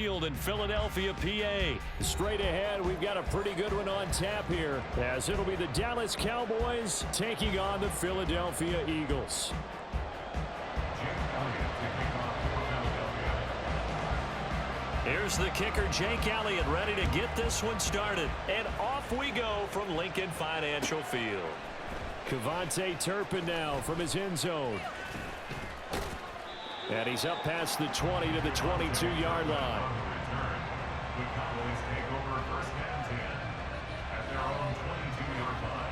In Philadelphia, PA. Straight ahead, we've got a pretty good one on tap here, as it'll be the Dallas Cowboys taking on the Philadelphia Eagles. Here's the kicker, Jake Elliott, ready to get this one started. And off we go from Lincoln Financial Field. Kevontae Turpin now from his end zone. And he's up past the 20 to the 22-yard line. The Cowboys take over first and 10 at their own 22-yard line.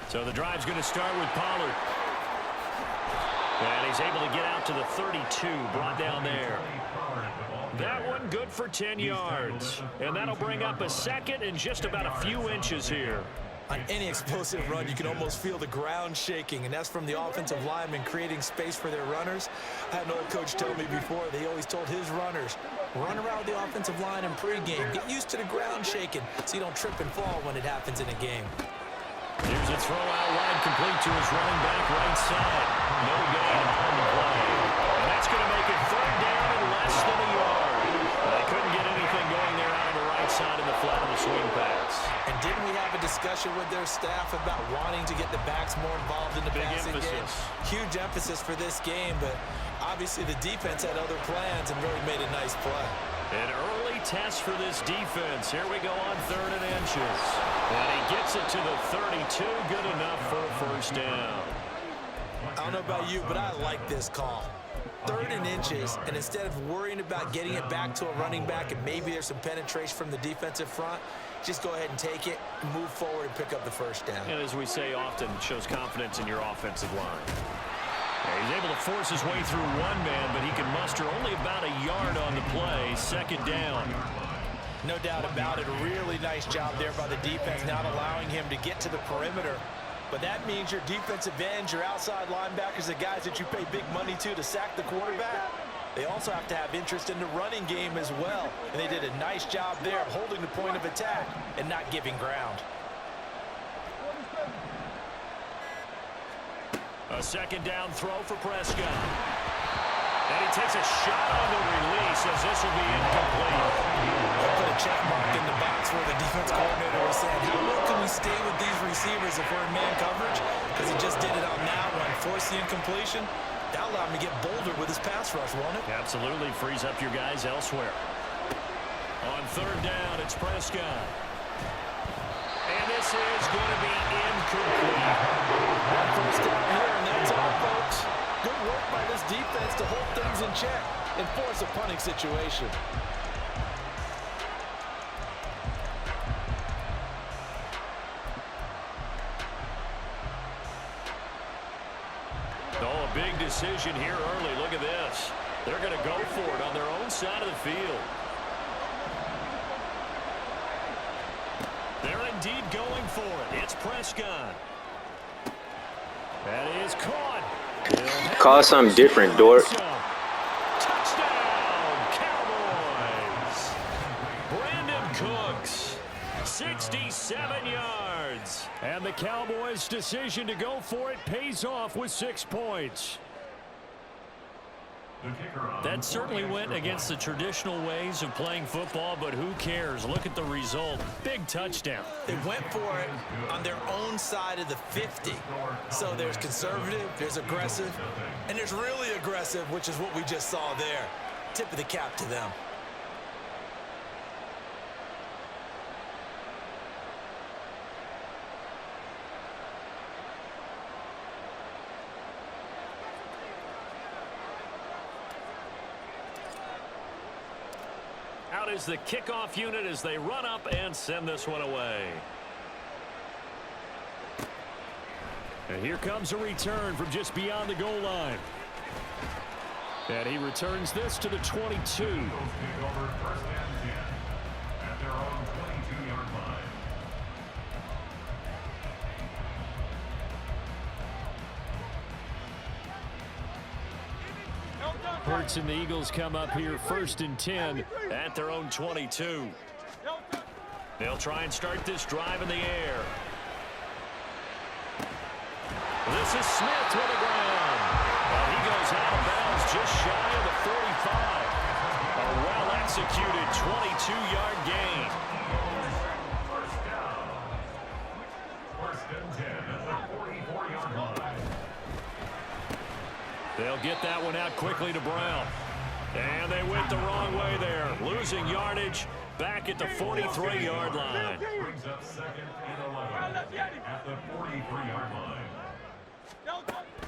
So the drive's going to start with Pollard. And he's able to get out to the 32, brought down there. That one good for 10 yards. And that'll bring up a second and just about a few inches here. On any explosive run, you can almost feel the ground shaking, and that's from the offensive linemen creating space for their runners. I had an old coach tell me before, they always told his runners, run around the offensive line in pregame. Get used to the ground shaking so you don't trip and fall when it happens in a game. Here's a throw out wide, complete to his running back right side. No gain on the play. And that's going to make it third down and less than a yard. They couldn't get anything going there out of the right side of the flat of the swing pass. And didn't we have a discussion with their staff about wanting to get the backs more involved in the passing game? Huge emphasis for this game, but obviously the defense had other plans and really made a nice play. An early test for this defense. Here we go on 3rd and inches. And he gets it to the 32. Good enough for a first down. I don't know about you, but I like this call. 3rd and inches, and instead of worrying about getting it back to a running back and maybe there's some penetration from the defensive front, just go ahead and take it, move forward, and pick up the first down. And as we say often, it shows confidence in your offensive line. He's able to force his way through one man, but he can muster only about a yard on the play. Second down. No doubt about it. A really nice job there by the defense, not allowing him to get to the perimeter. But that means your defensive ends, your outside linebackers, the guys that you pay big money to sack the quarterback, they also have to have interest in the running game as well. And they did a nice job there of holding the point of attack and not giving ground. A second down throw for Prescott. And he takes a shot on the release as this will be incomplete. They put a check mark in the box where the defense coordinator was saying, how well can we stay with these receivers if we're in man coverage? Because he just did it on that one, forced the incompletion. That allowed him to get bolder with his pass rush, won't it? Absolutely, frees up your guys elsewhere. On 3rd down, it's Prescott. And this is going to be incomplete. First down here, and that's all, folks. Good work by this defense to hold things in check and force a punting situation. Oh, a big decision here early. Look at this. They're going to go for it on their own side of the field. They're indeed going for it. It's Prescott. That is caught. Call something different, Dort. Touchdown, Cowboys. Brandon Cooks, 67 yards. And the Cowboys' decision to go for it pays off with 6 points. That certainly went against the traditional ways of playing football, but who cares? Look at the result. Big touchdown. They went for it on their own side of the 50. So there's conservative, there's aggressive, and there's really aggressive, which is what we just saw there. Tip of the cap to them. Out is the kickoff unit as they run up and send this one away. And here comes a return from just beyond the goal line. And he returns this to the 22. Hurts and the Eagles come up here 1st and 10 at their own 22. They'll try and start this drive in the air. This is Smith with the ground. He goes out of bounds just shy of the 45. A well-executed 22-yard gain. First down. 1st and 10 at the 44-yard line. They'll get that one out quickly to Brown. And they went the wrong way there. Losing yardage back at the 43-yard line. Brings up 2nd and 11 at the 43-yard line.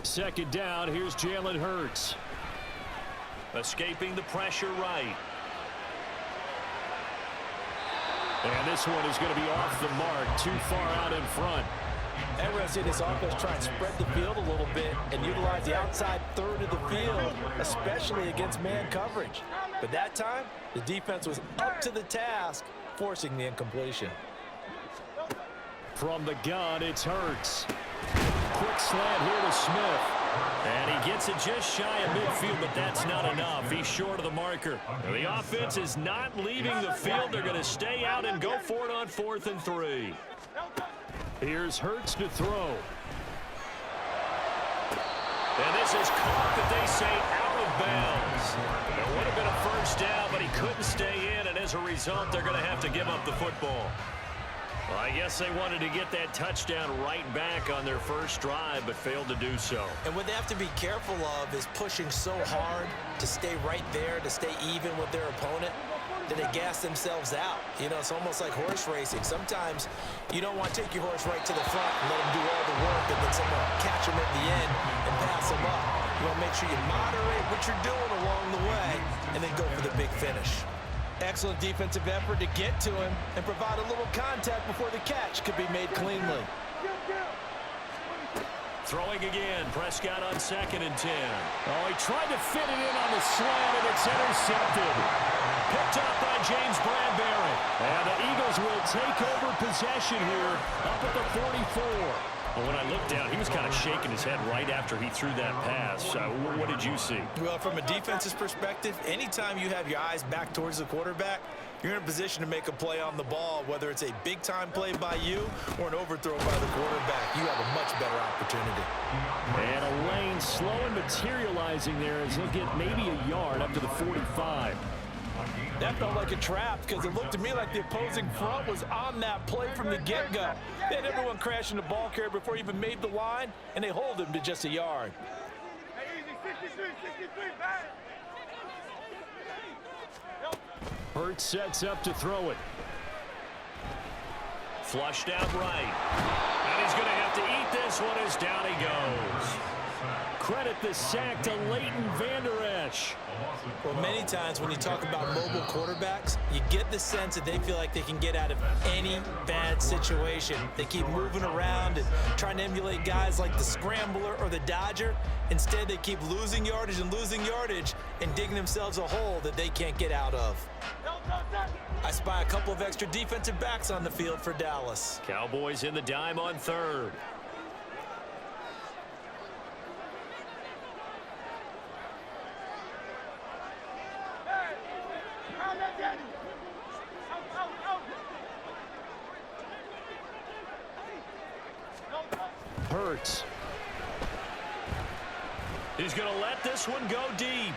2nd down, here's Jalen Hurts. Escaping the pressure right. And this one is going to be off the mark, too far out in front. And we're going to see this offense try and spread the field a little bit and utilize the outside third of the field, especially against man coverage. But that time, the defense was up to the task, forcing the incompletion. From the gun, it's Hurts. Quick slant here to Smith. And he gets it just shy of midfield, but that's not enough. He's short of the marker. The offense is not leaving the field. They're going to stay out and go for it on 4th and 3. Here's Hurts to throw. And this is caught, that they say, out of bounds. It would have been a 1st down, but he couldn't stay in, and as a result, they're going to have to give up the football. Well, I guess they wanted to get that touchdown right back on their first drive, but failed to do so. And what they have to be careful of is pushing so hard to stay right there, to stay even with their opponent, that they gas themselves out. You know, it's almost like horse racing. Sometimes you don't want to take your horse right to the front and let him do all the work, and then someone catch him at the end and pass him up. You want to make sure you moderate what you're doing along the way and then go for the big finish. Excellent defensive effort to get to him and provide a little contact before the catch could be made cleanly. Throwing again, Prescott on 2nd and 10. Oh, he tried to fit it in on the slant, and it's intercepted. Picked up by James Bradbury. And the Eagles will take over possession here up at the 44. Well, when I looked down, he was kind of shaking his head right after he threw that pass. What did you see? Well, from a defense's perspective, anytime you have your eyes back towards the quarterback, you're in a position to make a play on the ball, whether it's a big-time play by you or an overthrow by the quarterback. You have a much better opportunity. And a lane slow and materializing there as he'll get maybe a yard up to the 45. That felt like a trap because it looked to me like the opposing front was on that play from the get-go. They had everyone crashing the ball carrier before he even made the line, and they hold him to just a yard. Hurts sets up to throw it. Flushed out right. And he's going to have to eat this one as down he goes. Credit the sack to Leighton Vander Esch. Well, many times when you talk about mobile quarterbacks, you get the sense that they feel like they can get out of any bad situation. They keep moving around and trying to emulate guys like the Scrambler or the Dodger. Instead, they keep losing yardage and digging themselves a hole that they can't get out of. I spy a couple of extra defensive backs on the field for Dallas. Cowboys in the dime on 3rd. Hurts. He's going to let this one go deep.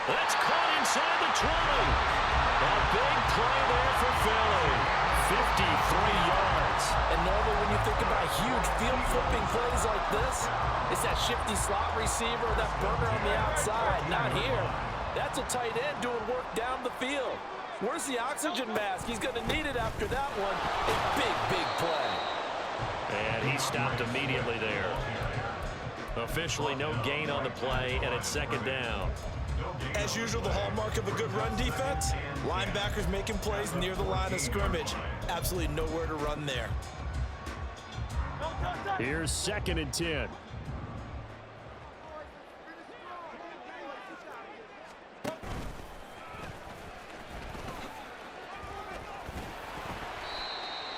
That's caught inside the 20. A big play there for Philly. 53 yards. And normally when you think about huge field flipping plays like this, it's that shifty slot receiver, that burner on the outside. Not here. That's a tight end doing work down the field. Where's the oxygen mask? He's going to need it after that one. A big, big play. And he stopped immediately there. Officially no gain on the play, and it's 2nd down. As usual, the hallmark of a good run defense, linebackers making plays near the line of scrimmage. Absolutely nowhere to run there. Here's 2nd and 10.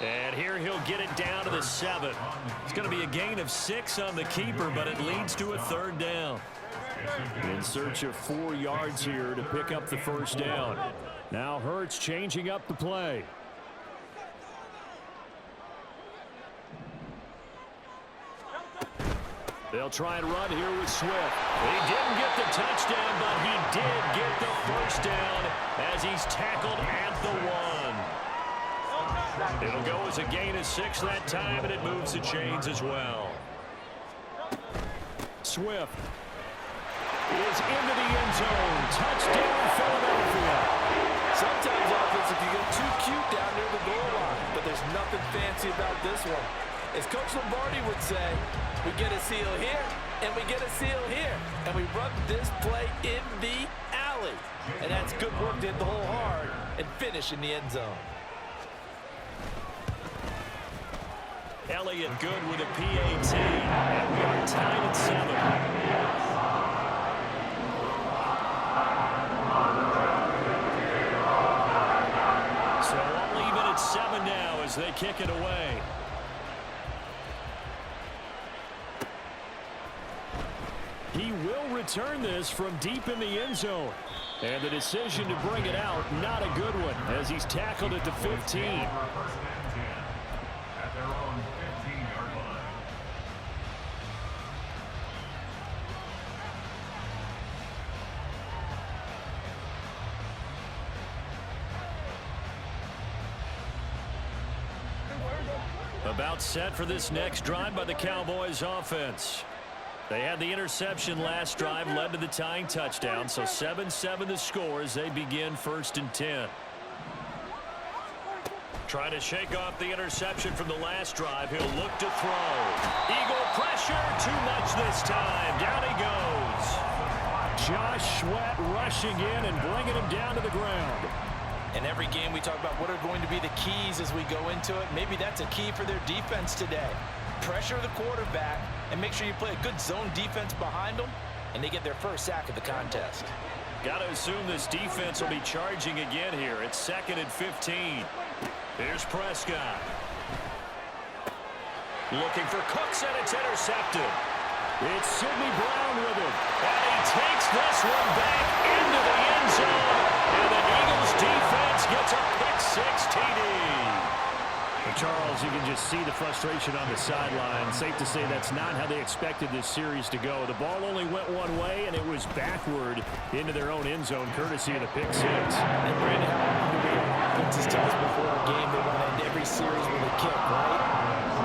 And here he'll get it down to the 7. It's going to be a gain of 6 on the keeper, but it leads to a 3rd down. In search of 4 yards here to pick up the first down. Now Hurts changing up the play. They'll try and run here with Swift. He didn't get the touchdown, but he did get the first down as he's tackled at the 1. It'll go as a gain of 6 that time, and it moves the chains as well. Swift is into the end zone. Touchdown, Philadelphia. Sometimes offense, if you get too cute down near the goal line, but there's nothing fancy about this one. As Coach Lombardi would say, we get a seal here, and we get a seal here, and we run this play in the alley. And that's good work to hit the hole hard and finish in the end zone. Elliott good with a PAT, and we are tied at 7. So all even at 7 now as they kick it away. He will return this from deep in the end zone. And the decision to bring it out, not a good one, as he's tackled at the 15. At their own 15-yard line. About set for this next drive by the Cowboys offense. They had the interception last drive, led to the tying touchdown, so 7-7 the score as they begin 1st and 10. Trying to shake off the interception from the last drive. He'll look to throw. Eagle pressure, too much this time. Down he goes. Josh Sweat rushing in and bringing him down to the ground. In every game we talk about what are going to be the keys as we go into it. Maybe that's a key for their defense today. Pressure the quarterback and make sure you play a good zone defense behind them, and they get their first sack of the contest. Got to assume this defense will be charging again here. It's 2nd and 15. Here's Prescott. Looking for Cooks, and it's intercepted. It's Sidney Brown with it. And he takes this one back into the end zone. And the Eagles defense gets a pick-6 TD. Charles, you can just see the frustration on the sideline. Safe to say that's not how they expected this series to go. The ball only went one way, and it was backward into their own end zone, courtesy of the pick-6. And Brandon, offenses tell us before a game they want to end every series with a kick, right?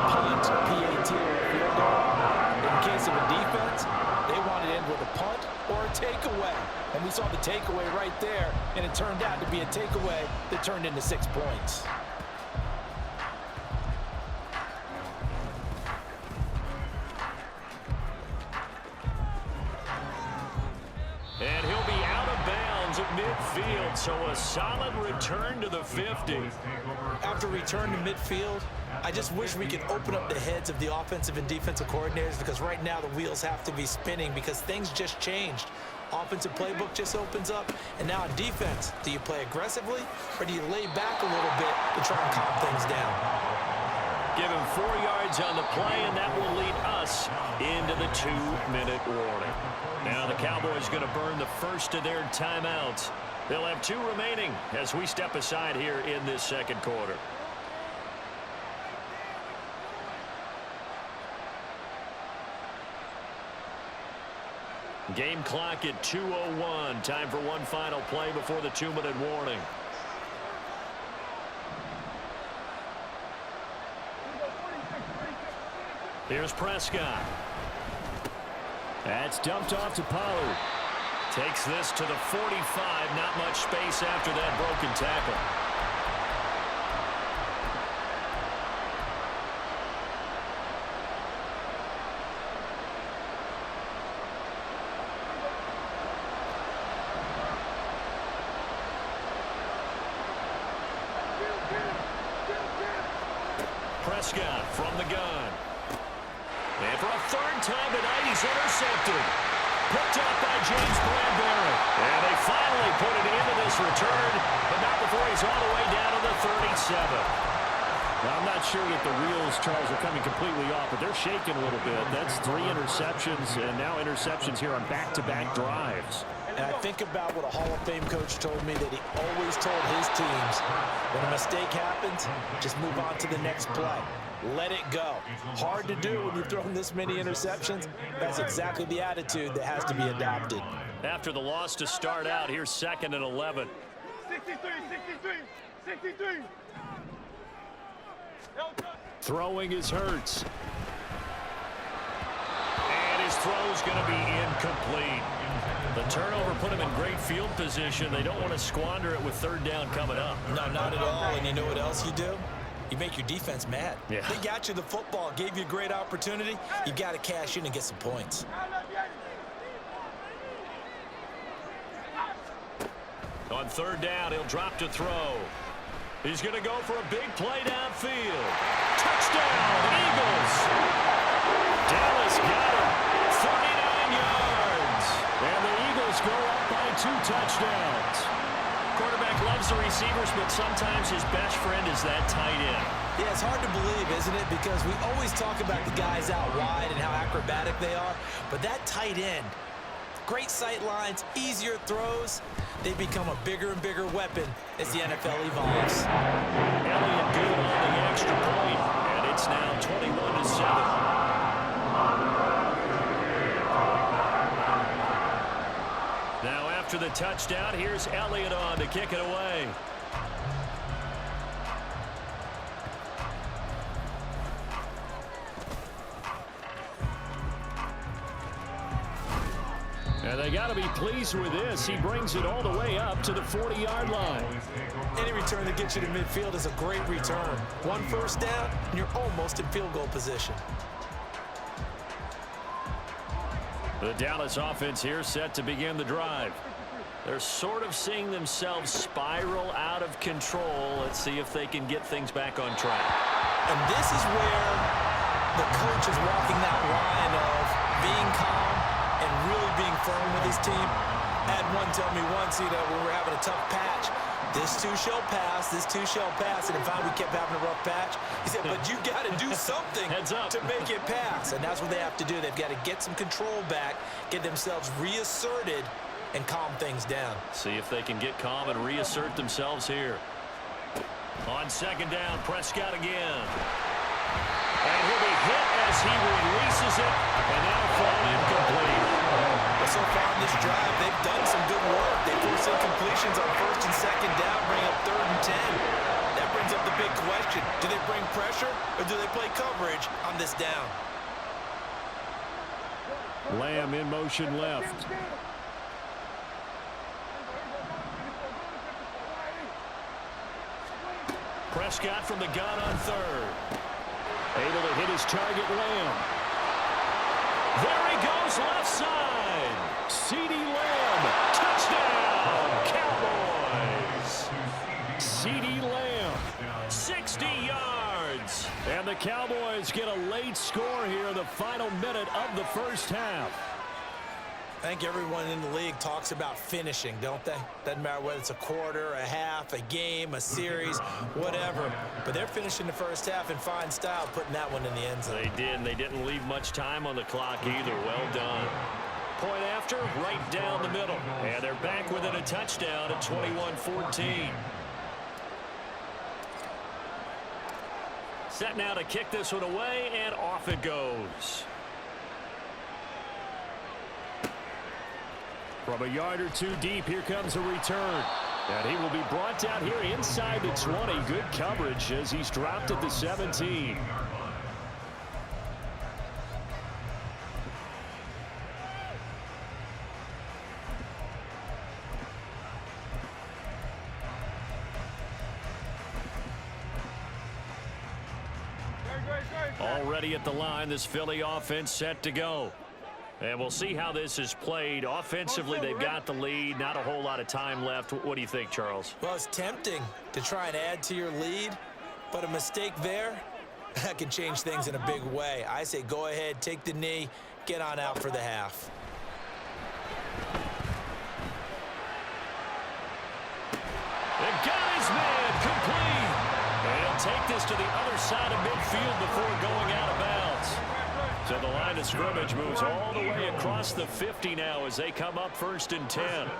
Punt, PAT, field goal. In case of a defense, they want to end with a punt or a takeaway. And we saw the takeaway right there, and it turned out to be a takeaway that turned into 6 points. And he'll be out of bounds at midfield, so a solid return to the 50. After return to midfield, I just wish we could open up the heads of the offensive and defensive coordinators, because right now the wheels have to be spinning because things just changed. Offensive playbook just opens up, and now on defense, do you play aggressively or do you lay back a little bit to try and calm things down? Give him 4 yards on the play, and that will lead us into the 2-minute warning. Now the Cowboys going to burn the first of their timeouts. They'll have 2 remaining as we step aside here in this second quarter. Game clock at 2:01. Time for one final play before the 2-minute warning. Here's Prescott. That's dumped off to Pollard. Takes this to the 45. Not much space after that broken tackle. Prescott from the gun. And for a 3rd time tonight, he's intercepted. Picked up by James Bradbury. And they finally put it into this return, but not before he's all the way down to the 37. Well, I'm not sure that the wheels, Charles, are coming completely off, but they're shaking a little bit. That's 3 interceptions, and now interceptions here on back-to-back drives. And I think about what a Hall of Fame coach told me, that he always told his teams, when a mistake happens, just move on to the next play. Let it go. Hard to do when you've thrown this many interceptions. That's exactly the attitude that has to be adopted. After the loss to start out, here's 2nd and 11. 63. Throwing is Hurts. And his throw's going to be incomplete. The turnover put him in great field position. They don't want to squander it with 3rd down coming up. No, not at all. And you know what else you do? You make your defense mad. Yeah. They got you the football, gave you a great opportunity. You got to cash in and get some points. On 3rd down, he'll drop to throw. He's going to go for a big play downfield. Touchdown, Eagles! Dallas got him. 39 yards. And the Eagles go up by 2 touchdowns. Quarterback loves the receivers, but sometimes his best friend is that tight end. Yeah, it's hard to believe, isn't it? Because we always talk about the guys out wide and how acrobatic they are. But that tight end, great sight lines, easier throws, they become a bigger and bigger weapon as the NFL evolves. Elliott good on the extra point, and it's now 21-7. Now after the touchdown, here's Elliott on to kick it away. And they got to be pleased with this. He brings it all the way up to the 40-yard line. Any return that gets you to midfield is a great return. 1 first down, and you're almost in field goal position. The Dallas offense here set to begin the drive. They're sort of seeing themselves spiral out of control. Let's see if they can get things back on track. And this is where the coach is walking that line of being calm and really being firm with his team. I had one tell me once, when we were having a tough patch, this too shall pass, this too shall pass. And in fact, we kept having a rough patch. He said, but you got to do something Heads up. to make it pass. And that's what they have to do. They've got to get some control back, get themselves reasserted, and calm things down. See if they can get calm and reassert themselves here. On 2nd down, Prescott again. And he'll be hit as he releases it, and that'll fall incomplete. Well, so far in this drive, they've done some good work. They force incompletions on 1st and 2nd down, bring up 3rd and 10. That brings up the big question. Do they bring pressure, or do they play coverage on this down? Lamb in motion left. Prescott from the gun on 3rd. Able to hit his target, Lamb. There he goes, left side. CeeDee Lamb, touchdown, Cowboys. CeeDee Lamb, 60 yards. And the Cowboys get a late score here in the final minute of the first half. I think everyone in the league talks about finishing, don't they? Doesn't matter whether it's a quarter, a half, a game, a series, whatever. But they're finishing the first half in fine style, putting that one in the end zone. They did, and they didn't leave much time on the clock either. Well done. Point after, right down the middle. And they're back within a touchdown at 21-14. Set now to kick this one away, and off it goes. From a yard or two deep, here comes a return. And he will be brought down here inside the 20. Good coverage as he's dropped at the 17. Already at the line, this Philly offense set to go. And we'll see how this is played. Offensively, they've got the lead. Not a whole lot of time left. What do you think, Charles? Well, it's tempting to try and add to your lead, but a mistake there, that can change things in a big way. I say go ahead, take the knee, get on out for the half. They got his man complete. And he'll take this to the other side of midfield before going out of bounds. So the line of scrimmage moves all the way across the 50 now as they come up 1st and 10. And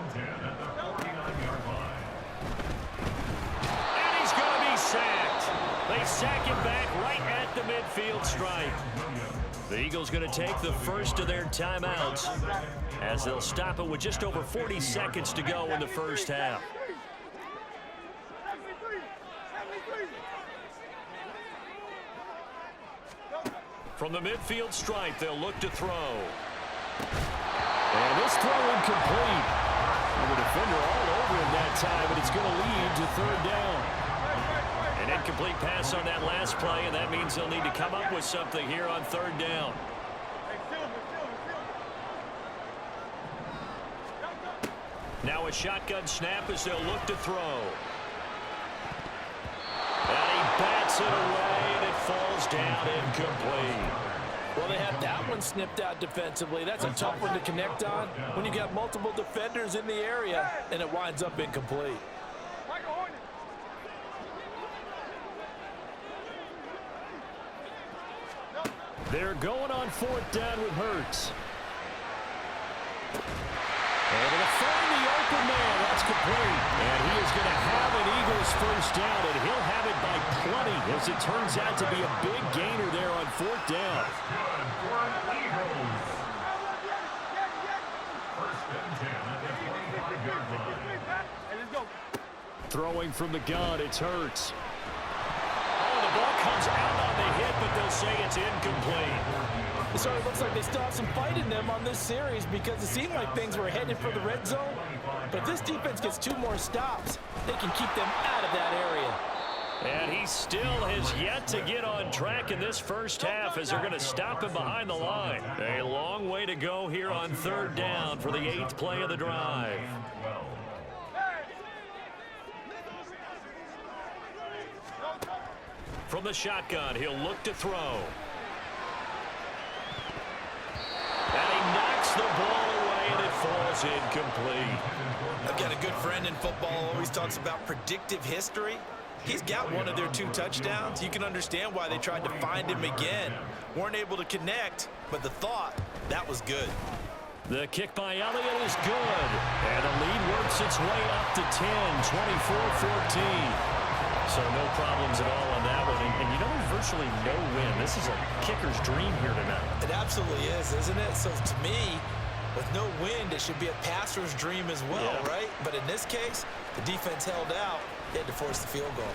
he's going to be sacked. They sack him back right at the midfield stripe. The Eagles going to take the first of their timeouts as they'll stop it with just over 40 seconds to go in the first half. From the midfield stripe, they'll look to throw. And this throw incomplete. And the defender all over him that time, but it's going to lead to 3rd down. An incomplete pass on that last play, and that means they'll need to come up with something here on 3rd down. Now a shotgun snap as they'll look to throw. And he bats it away, and it falls down incomplete. Well, they had that one snipped out defensively. That's a tough one to connect on when you got multiple defenders in the area, and it winds up incomplete. They're going on 4th down with Hurts. And to find the open man, that's complete. And he is going to have an Eagles 1st down, and he'll have it by plenty, as it turns out to be a big gainer there on 4th down. Throwing from the gun, it's Hurts. Oh, the ball comes out on the hit, but they'll say it's incomplete. So it looks like they still have some fight in them on this series because it seemed like things were headed for the red zone. But if this defense gets 2 more stops, they can keep them out of that area. And he still has yet to get on track in this first half as they're going to stop him behind the line. A long way to go here on 3rd down for the 8th play of the drive. From the shotgun, he'll look to throw. And he knocks the ball away, and it falls incomplete. I've got a good friend in football, always talks about predictive history. He's got one of their 2 touchdowns. You can understand why they tried to find him again. Weren't able to connect, but the thought, that was good. The kick by Elliott is good. And the lead works its way up to 10, 24-14. So no problems at all on that one. And you know, there's virtually no win. This is a kicker's dream here tonight. It absolutely is, isn't it? So to me, with no wind, it should be a passer's dream as well, right? But in this case, the defense held out. They had to force the field goal.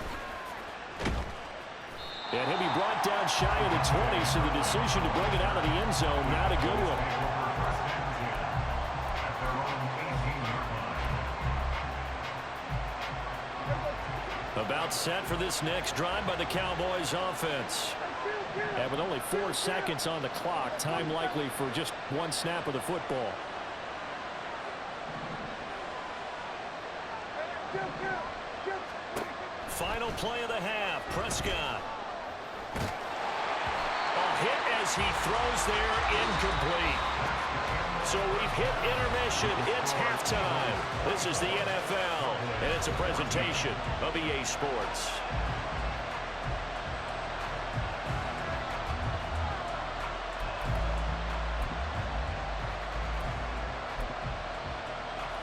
And he'll be brought down shy of the 20, so the decision to bring it out of the end zone, not a good one. About set for this next drive by the Cowboys offense. And with only 4 seconds on the clock, time likely for just 1 snap of the football. Final play of the half, Prescott. A hit as he throws there, incomplete. So we've hit intermission. It's halftime. This is the NFL, and it's a presentation of EA Sports.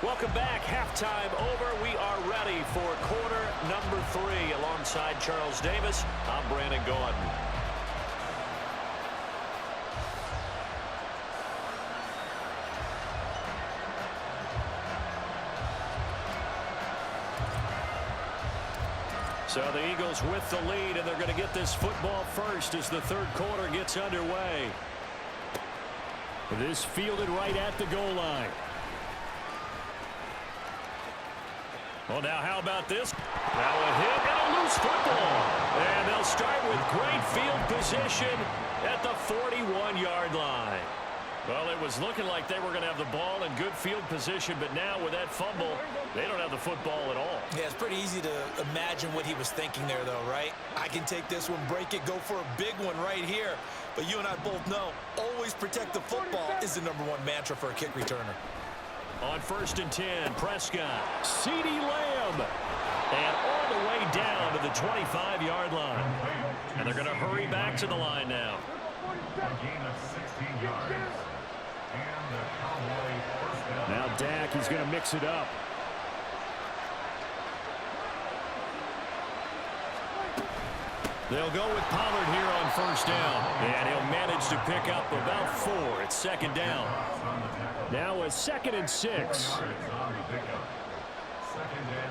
Welcome back. Halftime over. We are ready for quarter number 3. Alongside Charles Davis, I'm Brandon Gaudin. So the Eagles with the lead, and they're going to get this football first as the 3rd quarter gets underway. This fielded right at the goal line. Well, now how about this? Now a hit and a loose football. And they'll start with great field position at the 41-yard line. Well, it was looking like they were going to have the ball in good field position, but now with that fumble, they don't have the football at all. Yeah, it's pretty easy to imagine what he was thinking there, though, right? I can take this one, break it, go for a big one right here. But you and I both know, always protect the football is the #1 mantra for a kick returner. On 1st and 10, Prescott. CeeDee Lamb. And all the way down to the 25-yard line. And they're going to hurry back to the line now. A gain of 16 yards. And the Cowboy first down. Now Dak is going to mix it up. They'll go with Pollard here on first down. And he'll manage to pick up about 4. It's second down. Now a 2nd and 6. Second and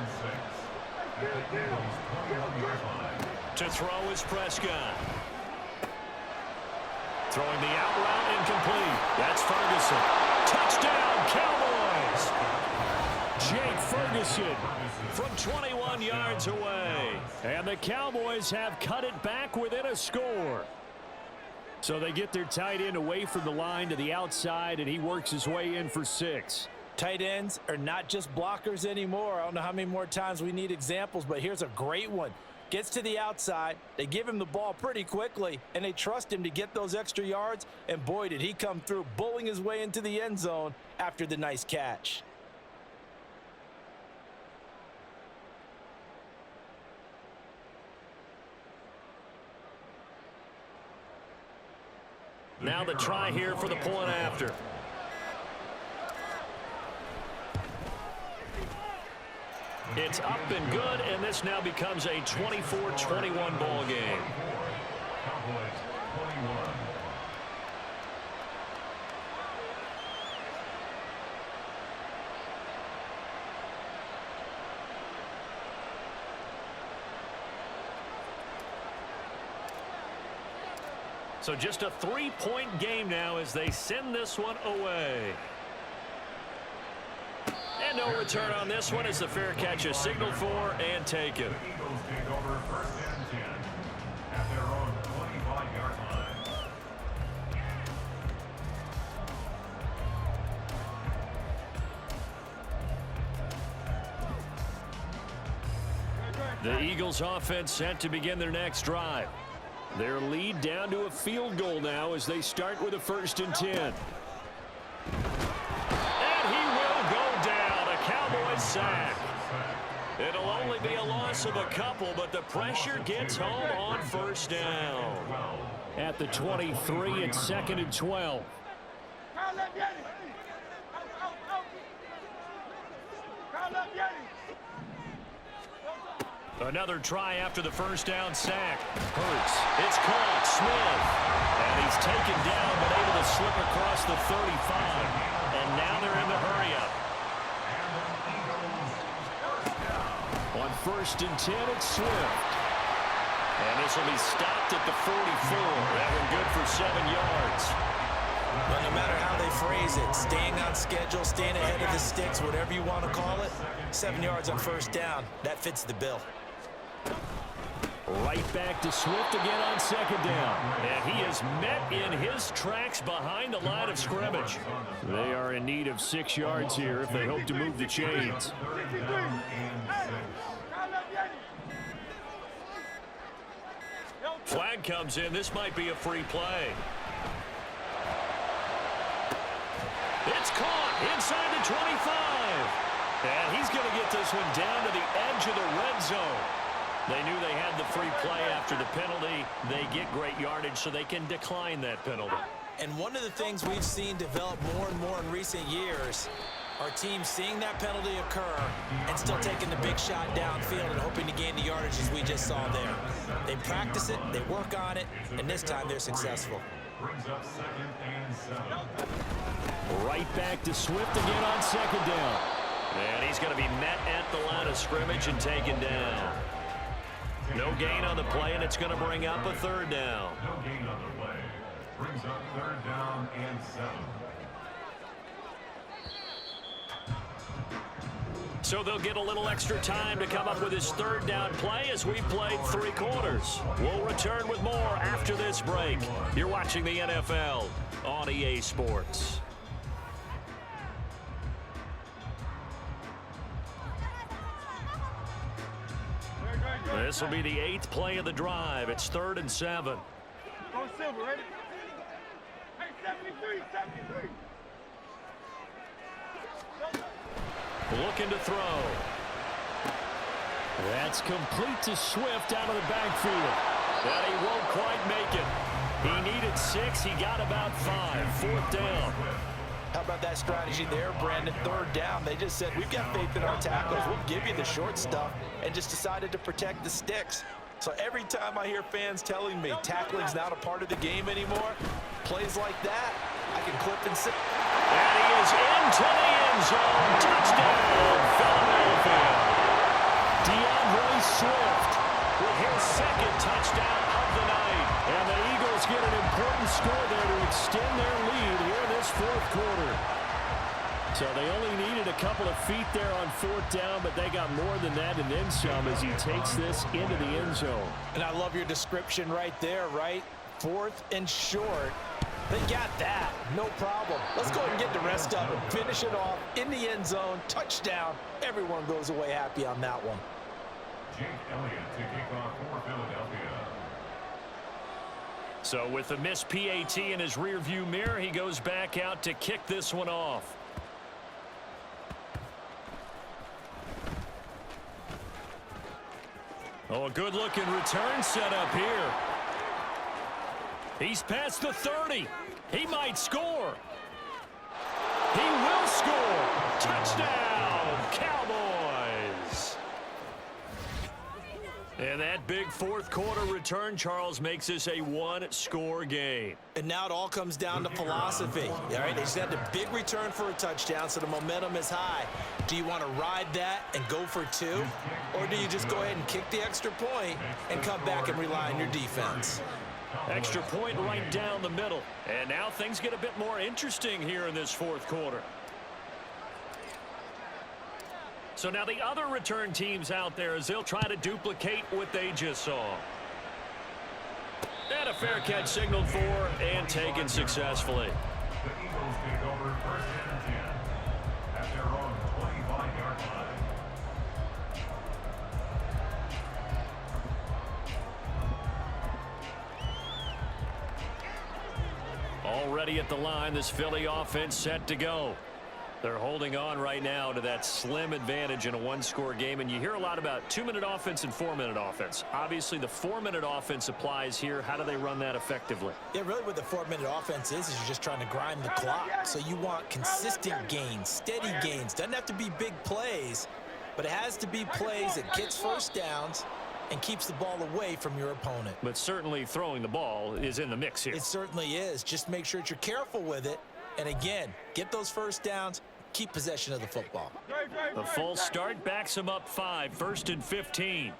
6. At the Eagles' 21-yard line. To throw is Prescott. Throwing the out route incomplete. That's Ferguson. Touchdown, Cowboys! Jake Ferguson from 21 yards away. And the Cowboys have cut it back within a score. So they get their tight end away from the line to the outside, and he works his way in for 6. Tight ends are not just blockers anymore. I don't know how many more times we need examples, but here's a great one. Gets to the outside, they give him the ball pretty quickly, and they trust him to get those extra yards, and boy, did he come through, bowling his way into the end zone after the nice catch. Now the try here for the point after. It's up and good, and this now becomes a 24-21 ball game. Cowboys 21. So just a 3-point game now as they send this one away. And no return on this one as the fair catch is signaled for and taken. The Eagles take over first and 10 at their own 25-yard line. The Eagles offense set to begin their next drive. Their lead down to a field goal now as they start with a 1st and 10. And he will go down. A Cowboys sack. It'll only be a loss of a couple, but the pressure gets home on first down. At the 23, it's 2nd and 12. Another try after the first down sack. Hurts. It's caught. Smith. And he's taken down but able to slip across the 35. And now they're in the hurry-up. On 1st and 10, it's Swift. And this will be stopped at the 44. That one good for 7 yards. But no matter how they phrase it, staying on schedule, staying ahead of the sticks, whatever you want to call it, 7 yards on first down, that fits the bill. Right back to Swift again on 2nd down. And he is met in his tracks behind the line of scrimmage. They are in need of 6 yards here if they hope to move the chains. Flag comes in. This might be a free play. It's caught inside the 25. And he's going to get this one down to the edge of the red zone. They knew they had the free play after the penalty. They get great yardage, so they can decline that penalty. And one of the things we've seen develop more and more in recent years are teams seeing that penalty occur and still taking the big shot downfield and hoping to gain the yardage as we just saw there. They practice it, they work on it, and this time they're successful. Brings up 2nd and 7. Right back to Swift again on 2nd down. And he's going to be met at the line of scrimmage and taken down. No gain on the play, and it's going to bring up a 3rd down. No gain on the play. Brings up 3rd down and 7. So they'll get a little extra time to come up with his 3rd down play as we've played 3 quarters. We'll return with more after this break. You're watching the NFL on EA Sports. This will be the 8th play of the drive. It's 3rd and 7. Go Silver, ready? Hey, 73, 73. Looking to throw. That's complete to Swift out of the backfield. But he won't quite make it. He needed 6. He got about 5. 4th down. How about that strategy there, Brandon? 3rd down. They just said, we've got faith in our tackles. We'll give you the short stuff, and just decided to protect the sticks. So every time I hear fans telling me tackling's not a part of the game anymore, plays like that, I can clip and sit. And he is into the end zone. Touchdown, Philadelphia. DeAndre Swift with his 2nd touchdown of the night. And the Eagles get an important score there to extend their lead here in this 4th quarter. So they only needed a couple of feet there on 4th down, but they got more than that and then some as he takes this into the end zone. And I love your description right there, right? 4th and short. They got that. No problem. Let's go ahead and get the rest of it. Finish it off in the end zone. Touchdown. Everyone goes away happy on that one. Jake Elliott to kick off for Philadelphia. So with the missed PAT in his rearview mirror, he goes back out to kick this one off. Oh, a good-looking return set up here. He's past the 30. He might score. He will score. Touchdown, Cowboys. And that big 4th quarter return, Charles, makes this a 1-score game. And now it all comes down to philosophy. All right, they just had a big return for a touchdown, so the momentum is high. Do you want to ride that and go for 2? Or do you just go ahead and kick the extra point and come back and rely on your defense? Extra point right down the middle. And now things get a bit more interesting here in this 4th quarter. So now the other return teams out there as they'll try to duplicate what they just saw. And a fair catch signaled for and taken successfully. The Eagles take over 1st and 10 at their own 25-yard line. Already at the line, this Philly offense set to go. They're holding on right now to that slim advantage in a 1-score game, and you hear a lot about 2-minute offense and 4-minute offense. Obviously, the 4-minute offense applies here. How do they run that effectively? Yeah, really what the 4-minute offense is you're just trying to grind the clock. So you want consistent gains, steady gains. Doesn't have to be big plays, but it has to be plays that gets 1st downs and keeps the ball away from your opponent. But certainly throwing the ball is in the mix here. It certainly is. Just make sure that you're careful with it. And again, get those 1st downs, keep possession of the football. The full start backs him up 5, 1st and 15.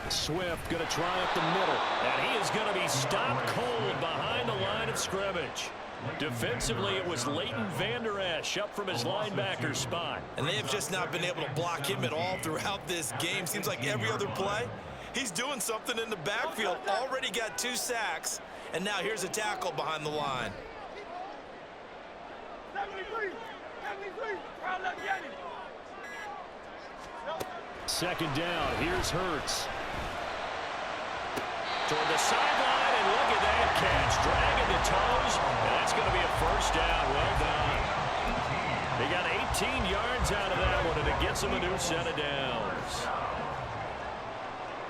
Swift going to try up the middle, and he is going to be stopped cold behind the line of scrimmage. Defensively, it was Leighton Vander Esch up from his linebacker spot. And they have just not been able to block him at all throughout this game. Seems like every other play, he's doing something in the backfield. Already got 2 sacks, and now here's a tackle behind the line. 73, 73, round up, get him. 2nd down, here's Hurts. Toward the sideline, and look at that catch. Dragging the toes, and that's going to be a 1st down. Well done. They got 18 yards out of that one, and it gets them a new set of downs.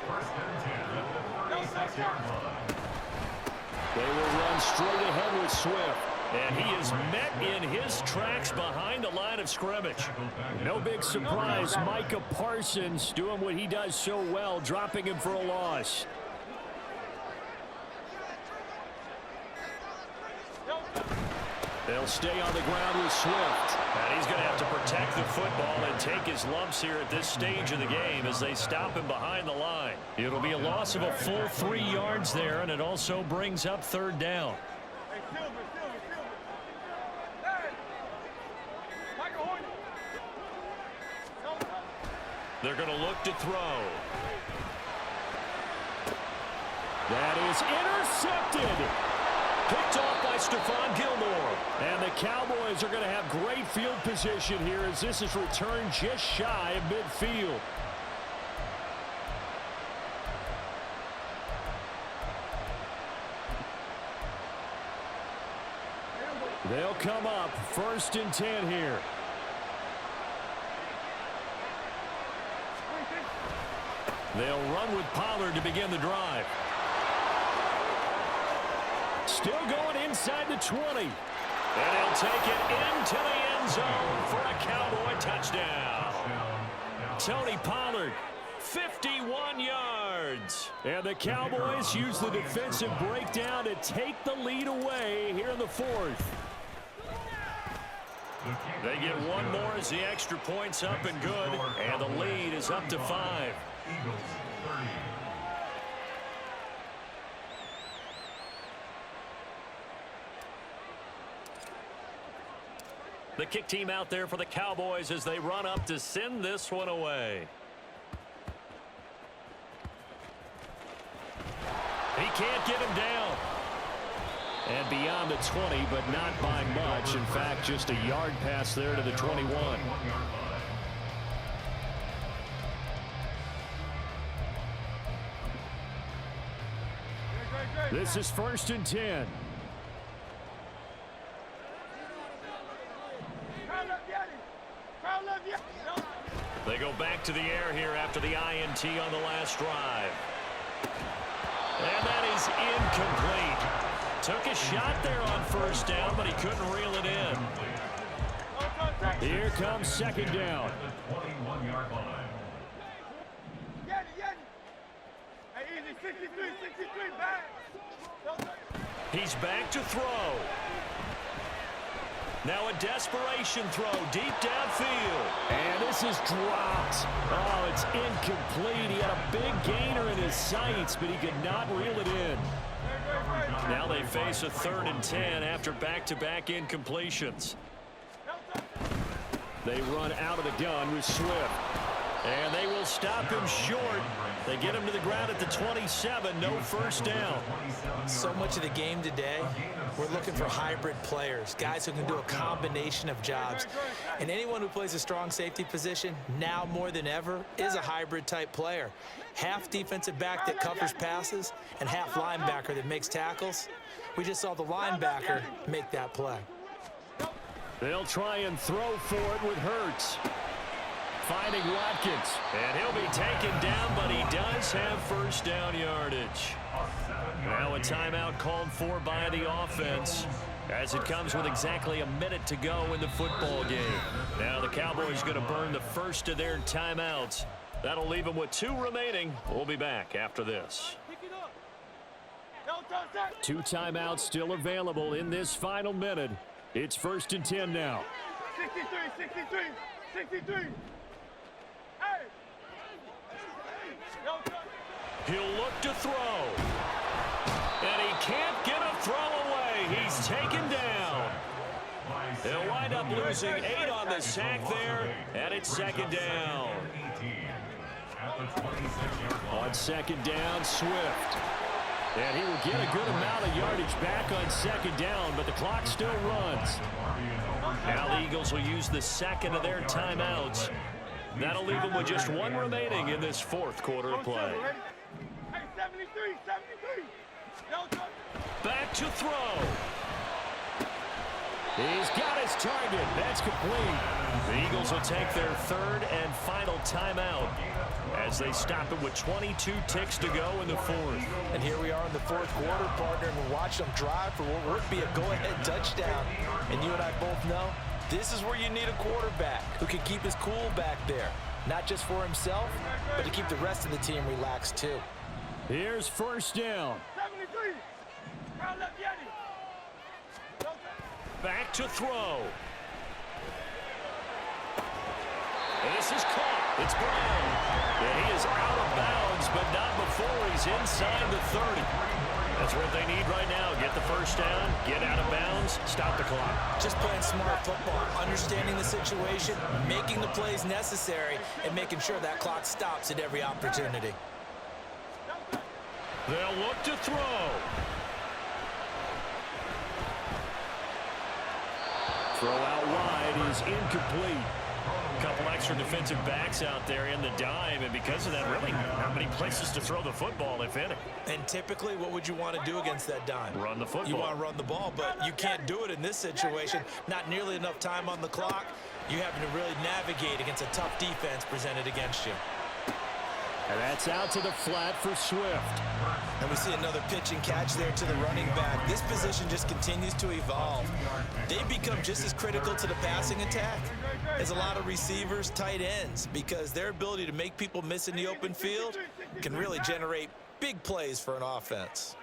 1st and 10 at the 36-yard line. They will run straight ahead with Swift. And he is met in his tracks behind the line of scrimmage. No big surprise, Micah Parsons doing what he does so well, dropping him for a loss. They'll stay on the ground with Swift. And he's going to have to protect the football and take his lumps here at this stage of the game as they stop him behind the line. It'll be a loss of a full 3 yards there, and it also brings up 3rd down. Hey, Silver. Hey, Michael Horton. They're going to look to throw. That is intercepted. Picked off by Stephon Gilmore. And the Cowboys are going to have great field position here as this is returned just shy of midfield. They'll come up 1st and 10 here. They'll run with Pollard to begin the drive. Still going inside the 20. And he'll take it into the end zone for a Cowboy touchdown. Tony Pollard, 51 yards. And the Cowboys use the defensive breakdown to take the lead away here in the fourth. They get one more as the extra point's up and good. And the lead is up to 5. Eagles 30. The kick team out there for the Cowboys as they run up to send this one away. He can't get him down. And beyond the 20, but not by much. In fact, just a yard pass there to the 21. This is 1st and 10. They go back to the air here after the INT on the last drive. And that is incomplete. Took a shot there on 1st down, but he couldn't reel it in. Here comes 2nd down. 21-yard line. Hey, easy, 63, back. He's back to throw. Now a desperation throw deep downfield. And this is dropped. Oh, it's incomplete. He had a big gainer in his sights, but he could not reel it in. Now they face a 3rd and 10 after back-to-back incompletions. They run out of the gun with Swift. And they will stop him short. They get him to the ground at the 27. No 1st down. So much of the game today, we're looking for hybrid players, guys who can do a combination of jobs. And anyone who plays a strong safety position, now more than ever, is a hybrid-type player. Half defensive back that covers passes and half linebacker that makes tackles. We just saw the linebacker make that play. They'll try and throw for it with Hurts. Finding Watkins. And he'll be taken down, but he does have 1st down yardage. Now a timeout called for by the offense as it comes with exactly a minute to go in the football game. Now the Cowboys going to burn the first of their timeouts. That'll leave them with 2 remaining. We'll be back after this. 2 timeouts still available in this final minute. It's 1st and 10 now. 63. He'll look to throw. And he can't get a throw away. He's taken down. They'll wind up losing 8 on the sack there, and it's 2nd down. On 2nd down, Swift. And he will get a good amount of yardage back on 2nd down, but the clock still runs. Now the Eagles will use the 2nd of their timeouts. That'll leave them with just 1 remaining in this 4th quarter of play. Hey, 73. Back to throw. He's got his target. That's complete. The Eagles will take their 3rd and final timeout as they stop it with 22 ticks to go in the 4th. And here we are in the 4th quarter, partner, and we're watching them drive for what would be a go-ahead touchdown. And you and I both know this is where you need a quarterback who can keep his cool back there. Not just for himself, but to keep the rest of the team relaxed too. Here's 1st down. 73. Back to throw. This is caught. It's Brown. And he is out of bounds, but not before he's inside the 30. That's what they need right now. Get the 1st down, get out of bounds, stop the clock. Just playing smart football, understanding the situation, making the plays necessary, and making sure that clock stops at every opportunity. They'll look to throw. Throw out wide is incomplete. A couple extra defensive backs out there in the dime, and because of that, really not many places to throw the football, if any. And typically, what would you want to do against that dime? Run the football. You want to run the ball, but you can't do it in this situation. Not nearly enough time on the clock. You having to really navigate against a tough defense presented against you. And that's out to the flat for Swift. And we see another pitch and catch there to the running back. This position just continues to evolve. They've become just as critical to the passing attack as a lot of receivers, tight ends, because their ability to make people miss in the open field can really generate big plays for an offense.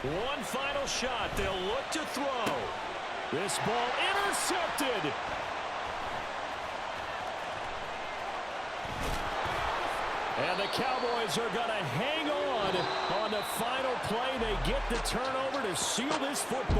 One final shot. They'll look to throw. This ball intercepted. And the Cowboys are going to hang on the final play. They get the turnover to seal this football.